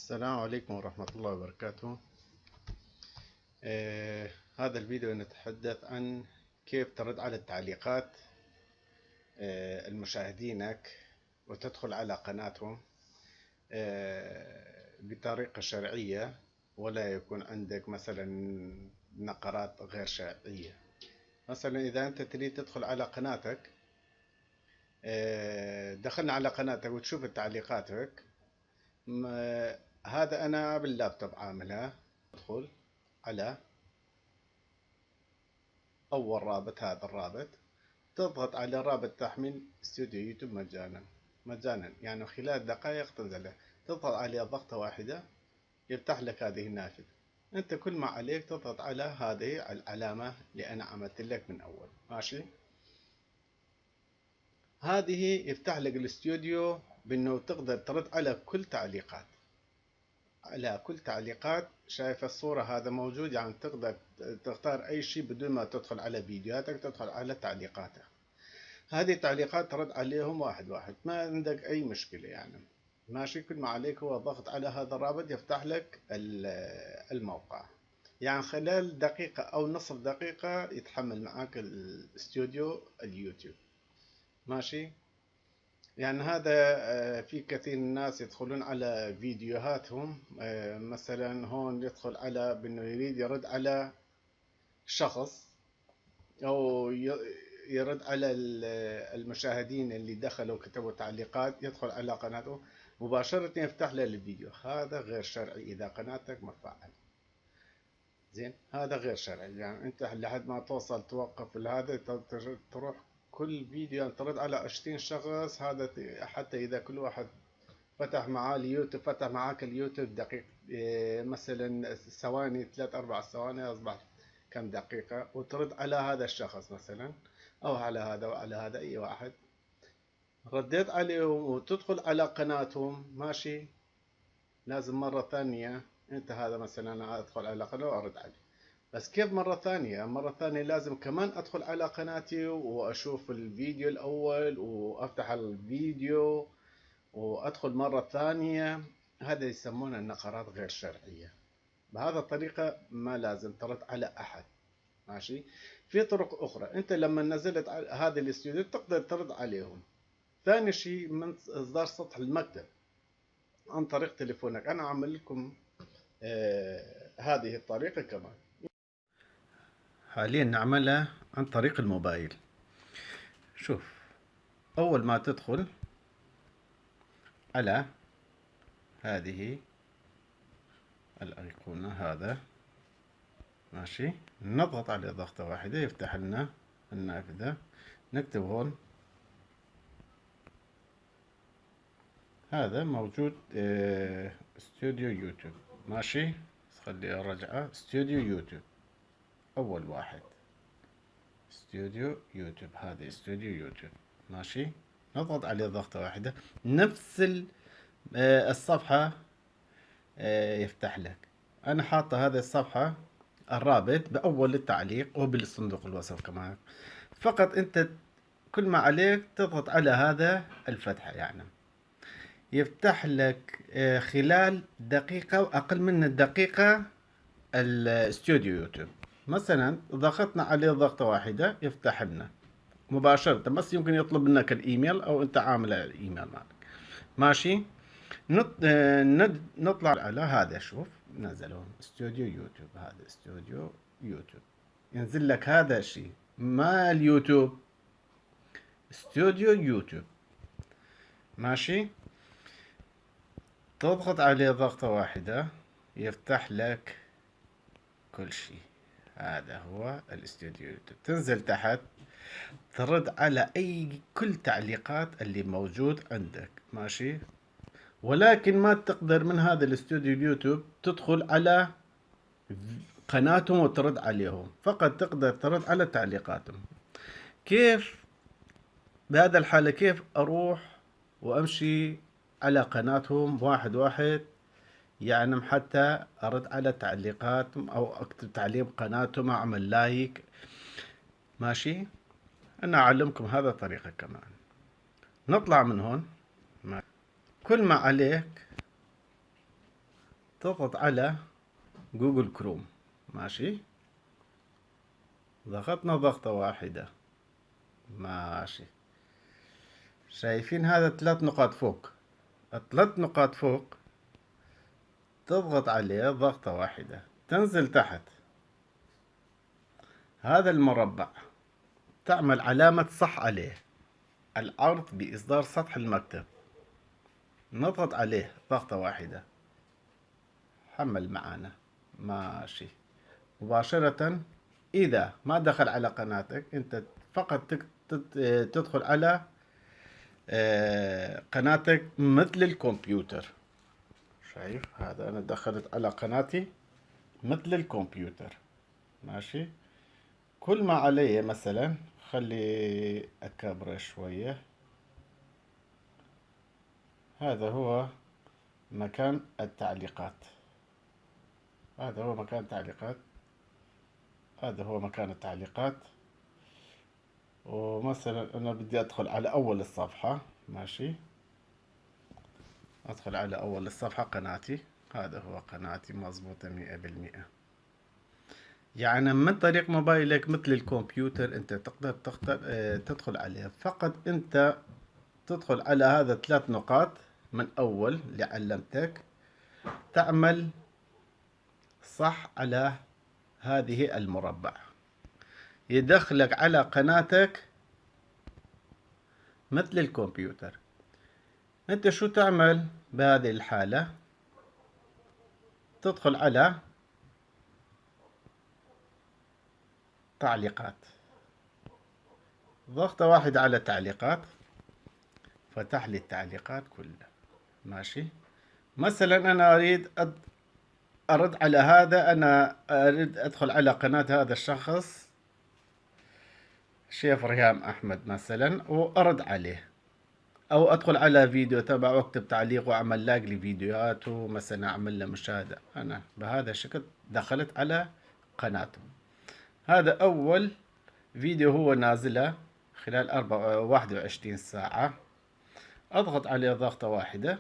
السلام عليكم ورحمة الله وبركاته. هذا الفيديو نتحدث عن كيف ترد على التعليقات المشاهدينك وتدخل على قناتهم بطريقة شرعية، ولا يكون عندك مثلا نقرات غير شرعية. مثلا إذا أنت تريد تدخل على قناتك، دخلنا على قناتك وتشوف تعليقاتك. هذا أنا باللابتوب عاملها. ادخل على أول رابط، هذا الرابط تضغط على رابط تحميل استوديو يوتيوب مجانا، يعني خلال دقائق تنزله. تضغط عليه ضغطة واحدة يفتح لك هذه النافذة. أنت كل ما عليك تضغط على هذه العلامة اللي أنا عملت لك من أول. ماشي، هذه يفتح لك الاستوديو بأنه تقدر ترد على كل تعليقات، على كل تعليقات. شايف الصورة هذا موجود، يعني تقدر تختار أي شيء بدون ما تدخل على فيديوهاتك، تدخل على تعليقاتك. هذه التعليقات ترد عليهم واحد واحد، ما عندك أي مشكلة يعني. ماشي، كل ما عليك هو ضغط على هذا الرابط يفتح لك الموقع. يعني خلال دقيقة أو نصف دقيقة يتحمل معك الاستوديو اليوتيوب. ماشي، يعني هذا في كثير من الناس يدخلون على فيديوهاتهم، مثلا هون يدخل على بأنه يريد يرد على شخص، أو يرد على المشاهدين اللي دخلوا كتبوا تعليقات، يدخل على قناته مباشرة يفتح له الفيديو. هذا غير شرعي إذا قناتك مفعل. زين، هذا غير شرعي. يعني أنت لحد ما توصل توقف هذا، تروح كل فيديو يعني ترد على 20 شخص. هذا حتى إذا كل واحد فتح معاه اليوتيوب، فتح معاك اليوتيوب دقيق مثلا ثواني، 3-4 ثواني، أصبح كم دقيقة، وترد على هذا الشخص مثلا، أو على هذا وعلى هذا أي واحد. رديت عليهم وتدخل على قناتهم. ماشي، لازم مرة ثانية أنت هذا مثلا أنا أدخل على قناة وأرد عليه. بس كيف مرة ثانية؟ مرة ثانية لازم كمان أدخل على قناتي وأشوف الفيديو الأول وأفتح الفيديو وأدخل مرة ثانية. هذا يسمونه النقرات غير شرعية. بهذا الطريقة ما لازم ترد على أحد. ماشي، في طرق أخرى. أنت لما نزلت هذا الاستوديو تقدر ترد عليهم. ثاني شيء من إصدار سطح المكتب عن طريق تليفونك. أنا أعمل لكم هذه الطريقة كمان. حاليا نعملها عن طريق الموبايل. شوف، أول ما تدخل على هذه الأيقونة هذا، ماشي، نضغط عليه ضغطة واحدة يفتح لنا النافذة. نكتب هون، هذا موجود استوديو يوتيوب. ماشي، خلي ارجعه. استوديو يوتيوب اول واحد، استوديو يوتيوب. هذا استوديو يوتيوب. ماشي، نضغط عليه ضغطة واحدة، نفس الصفحة يفتح لك. انا حاطة هذه الصفحة الرابط بأول التعليق وبالصندوق الوصف كمان. فقط انت كل ما عليك تضغط على هذا الفتحة، يعني يفتح لك خلال دقيقة وأقل من الدقيقة الاستوديو يوتيوب. مثلا ضغطنا عليه ضغطة واحدة يفتح لنا مباشرة، بس يمكن يطلب منك الإيميل أو أنت عامل الإيميل مالك. ماشي، نطلع على هذا. شوف، نزلوا استوديو يوتيوب. هذا استوديو يوتيوب، ينزل لك هذا الشيء، ما اليوتيوب، استوديو يوتيوب. ماشي، تضغط عليه ضغطة واحدة يفتح لك كل شيء. هذا هو الاستوديو يوتيوب. تنزل تحت ترد على كل تعليقات اللي موجود عندك. ماشي، ولكن ما تقدر من هذا الاستوديو اليوتيوب تدخل على قناتهم وترد عليهم، فقط تقدر ترد على تعليقاتهم. كيف بهذا الحالة؟ كيف أروح وأمشي على قناتهم واحد واحد، يعني حتى أرد على تعليقاتهم أو أكتب تعليق قناتهم، أعمل لايك؟ ماشي، أنا أعلمكم هذا طريقة كمان. نطلع من هون. كل ما عليك تضغط على جوجل كروم. ماشي، ضغطنا ضغطة واحدة. ماشي، شايفين هذا 3 نقاط فوق؟ ال3 نقاط فوق تضغط عليه ضغطة واحدة، تنزل تحت هذا المربع، تعمل علامة صح عليه، العرض بإصدار سطح المكتب، نضغط عليه ضغطة واحدة، حمل معانا. ماشي، مباشرة. إذا ما دخل على قناتك، أنت فقط تدخل على قناتك مثل الكمبيوتر. شايف هذا أنا دخلت على قناتي مثل الكمبيوتر. ماشي، كل ما علي مثلا، خلي أكبره شوية. هذا هو مكان التعليقات. هذا هو مكان التعليقات. هذا هو مكان التعليقات. ومثلا أنا بدي أدخل على أول الصفحة. ماشي، أدخل على أول الصفحة قناتي. هذا هو قناتي مضبوطة 100%. يعني من طريق موبايلك مثل الكمبيوتر أنت تقدر تدخل عليه. فقط أنت تدخل على هذا 3 نقاط من أول اللي علمتك، تعمل صح على هذه المربع، يدخلك على قناتك مثل الكمبيوتر. انت شو تعمل بهذه الحالة؟ تدخل على تعليقات، ضغطة واحدة على تعليقات، فتح لي التعليقات كلها. ماشي، مثلا أنا أرد على هذا، أنا أريد أدخل على قناة هذا الشخص شيف ريهام أحمد مثلا، وأرد عليه، أو أدخل على فيديو تبعه وأكتب تعليق وأعمل لايك لفيديوهاته، مثلا أعمل له مشاهدة. أنا بهذا الشكل دخلت على قناته. هذا أول فيديو هو نازله خلال 21 ساعة. أضغط عليه ضغطة واحدة.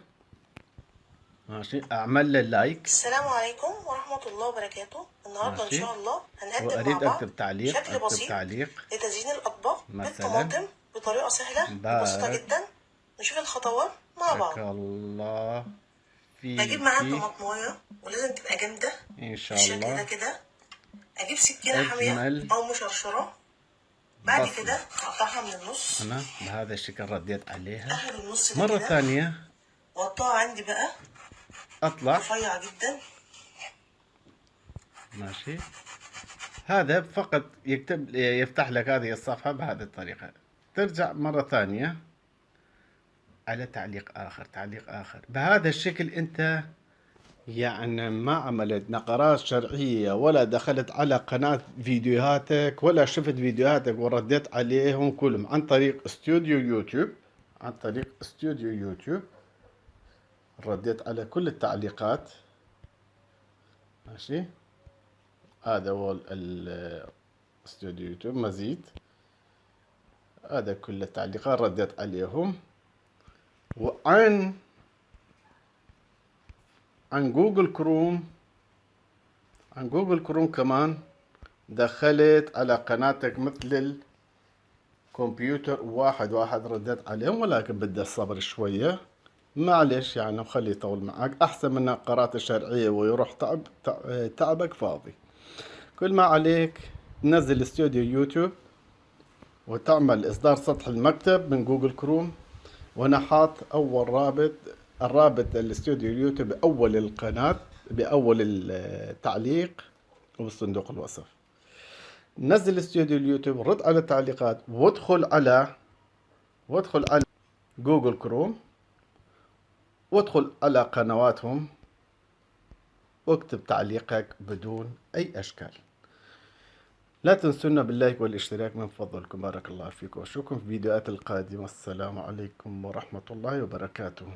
ماشي، أعمل له لايك. السلام عليكم ورحمة الله وبركاته. النهاردة إن شاء الله هنقدم مع وأريد بعض أكتب تعليق، شكل بسيط لتزيين الأطباق بالطماطم بطريقة سهلة وبسيطة جدا. نشوف الخطوات مع بعض. بارك الله فيك. بجيب معاها طماطمايه ولازم تبقى جامدة إن شاء بالشكل الله. ده كده. أجيب سكينة حامية أو مشرشرة. بعد كده أقطعها من النص. أنا بهذا الشكل رديت عليها. أخد النص مرة ثانية وأقطعها عندي بقى أطلع رفيع جدا. ماشي، هذا فقط يفتح لك هذه الصفحة بهذه الطريقة. ترجع مرة ثانية على تعليق آخر. بهذا الشكل أنت يعني ما عملت نقرات شرعية، ولا دخلت على قناة فيديوهاتك، ولا شفت فيديوهاتك ورديت عليهم كلهم عن طريق استوديو يوتيوب. رديت على كل التعليقات. ماشي، هذا هو الاستوديو يوتيوب مزيد. هذا كل التعليقات رديت عليهم. وعن جوجل كروم كمان دخلت على قناتك مثل الكمبيوتر، واحد رديت عليهم، ولكن بدي الصبر شوية. معلش يعني، وخلي يطول معك أحسن من قراءة الشرعية ويروح تعبك فاضي. كل ما عليك تنزل استوديو يوتيوب وتعمل إصدار سطح المكتب من جوجل كروم، وأنا حاط أول الرابط الاستوديو يوتيوب بأول القناة، بأول التعليق وبصندوق الوصف. نزل استوديو اليوتيوب، رد على التعليقات، وادخل على جوجل كروم، وادخل على قنواتهم، واكتب تعليقك بدون أي أشكال. لا تنسونا باللايك والاشتراك من فضلكم. بارك الله فيكم، واشوفكم في الفيديوهات القادمة. السلام عليكم ورحمة الله وبركاته.